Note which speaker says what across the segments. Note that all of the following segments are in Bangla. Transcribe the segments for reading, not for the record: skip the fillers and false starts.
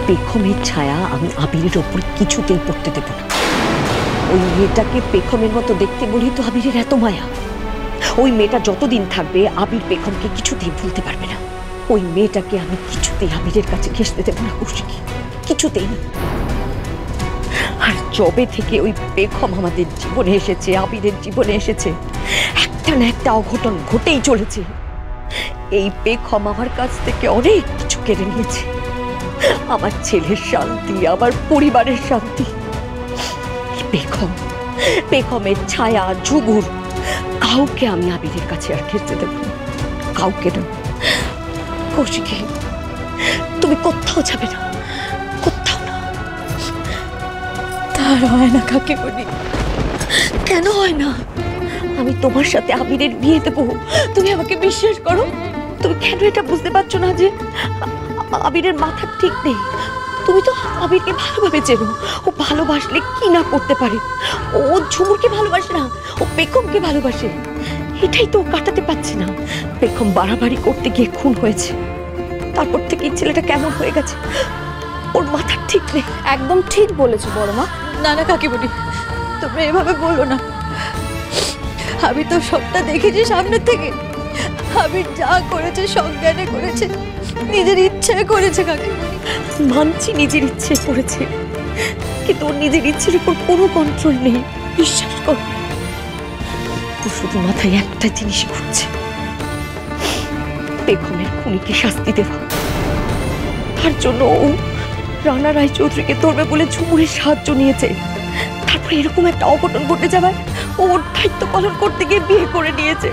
Speaker 1: পেখমের ছায়া আমি আবিরের ওপর কিছুতেই পড়তে দেব না। ওই মেয়েটাকে পেখমের মতো দেখতে বলেই তো আবিরের এত মায়া। ওই মেয়েটা যতদিন থাকবে আবির পেখমকে কিছুতেই ভুলতে পারবে না। ওই মেয়েটাকে আমি কিছুতেই আবিরের কাছে ঘেঁষতে দেব না কৌশিকী, কিছুতেই না। আর যবে থেকে ওই পেখম আমাদের জীবনে এসেছে, আবিরের জীবনে এসেছে, একটা না একটা অঘটন ঘটেই চলেছে। এই পেখম আমার কাছ থেকে অনেক কিছু কেড়ে নিয়েছে, আমার ছেলের শান্তি, আমার পরিবারের শান্তি। পেখমের ছায়া, ঝুমুর, কাউকে আমি আবিরের কাছে আর ঘেঁচতে দেব না, কাউকে না। কৌশিকী, তুমি কোথাও যাবে না, কোথাও না।
Speaker 2: তার হয় না কাকিমণি।
Speaker 1: কেন হয় না? আমি তোমার সাথে আবিরের বিয়ে দেবো, তুমি আমাকে বিশ্বাস করো। তুমি কেন এটা বুঝতে পারছো না যে আবিরের মাথা ঠিক নেই? তুমি তো আবিরকে ভালোভাবে চেনো, ও ভালোবাসলে কি না করতে পারে। ও ঝুমুরকে ভালোবাসে না, ও পেখমকে ভালোবাসে। এটাই তো কাটাতে পারছে না। পেখম বাড়াবাড়ি করতে গিয়ে খুন হয়েছে, তারপর থেকে ছেলেটা কেমন হয়ে গেছে, ওর মাথা ঠিক নেই।
Speaker 2: একদম ঠিক বলেছো বড় মা। না না কাকিমণি, তোমরা এভাবে বলো না। আমি তো সবটা দেখেছি সামনে থেকে। আমি যা করেছে সজ্ঞানে করেছে, নিজের ইচ্ছায় করেছে কাকিমণি।
Speaker 1: মানছি নিজের ইচ্ছে করেছে, কিন্তু ওর নিজের ইচ্ছের উপর কোনো কন্ট্রোল নেই, বিশ্বাস কর। ও শুধু মাথায় একটা জিনিস ঘুরছে, পেখমের খুনিকে শাস্তি দেওয়া। তার জন্য ও রানা রায়চৌধুরীকে ধরবে বলে ঝুমুরের সাহায্য নিয়েছে। তারপরে এরকম একটা অঘটন ঘটে যাওয়ায় ওর দায়িত্ব পালন করতে গিয়ে বিয়ে করে নিয়েছে।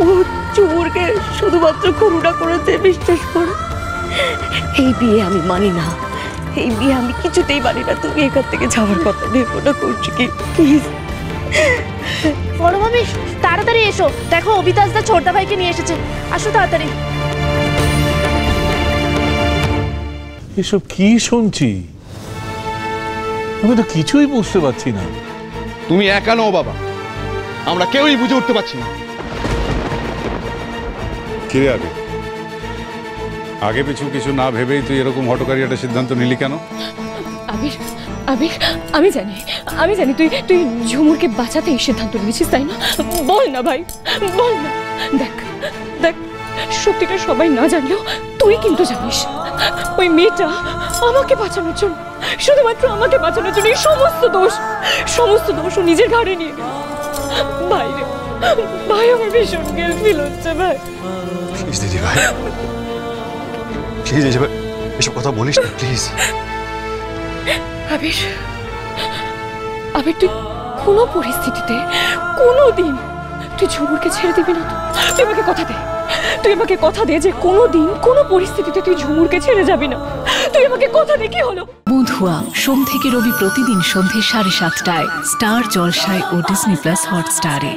Speaker 1: ও ঝুমুরকে শুধুমাত্র করুণা করেছে, বিশ্বাস করো। এই বিয়ে আমি মানি না, এই বিয়ে আমি কিছুতেই মানি না। তুমি এখান থেকে যাওয়ার কথা ভেবো না কৌশিকী, প্লিজ।
Speaker 2: বড় মামি তাড়াতাড়ি এসো, দেখো অবিতাজদা ছোটদা ভাইকে নিয়ে এসেছে। আসো তাড়াতাড়ি।
Speaker 3: এসব কি শুনছি? আমি তো কিছুই বুঝতে পারছি না।
Speaker 4: তুমি একা নও বাবা, আমরা কেউই বুঝে উঠতে পারছি না।
Speaker 3: কে আগে পিছু কিছু না ভেবেই তুই এরকম হঠকারী একটা সিদ্ধান্ত নিলি কেন?
Speaker 5: আবির, আবির, আমি জানি তুই ঝুমুরকে বাঁচাতে এই সিদ্ধান্ত নিয়েছিস, তাই না? বল না ভাই, বল না। দেখ দেখ, সত্যিটা সবাই না জানলেও তুই কিন্তু জানিস। ওই মেয়েটা আমাকে বাঁচানোর জন্য, শুধুমাত্র আমাকে বাঁচানোর জন্য এই সমস্ত দোষ ও নিজের ঘাড়ে নিয়ে গেল। ভাই রে ভাই, আমার ভীষণ গিল্ট ফিল হচ্ছে ভাই।
Speaker 6: প্লিজ দিদি ভাই, প্লিজ এসব কথা বলিস না প্লিজ।
Speaker 5: আবির, আবির, তুই কোনো পরিস্থিতিতে কোনোদিন তুই ঝুমুরকে ছেড়ে দিবি না তো? তুই আমাকে কথা দে, তুই আমাকে কথা দে যে কোনোদিন কোনো পরিস্থিতিতে তুই ঝুমুরকে ছেড়ে যাবি না। তুই আমাকে কথা দে, কি হলো?
Speaker 7: বন্ধুয়া সোম থেকে রবি প্রতিদিন সন্ধ্যে 7:30টায় স্টার জলসায় ও ডিজনি প্লাস হটস্টারে।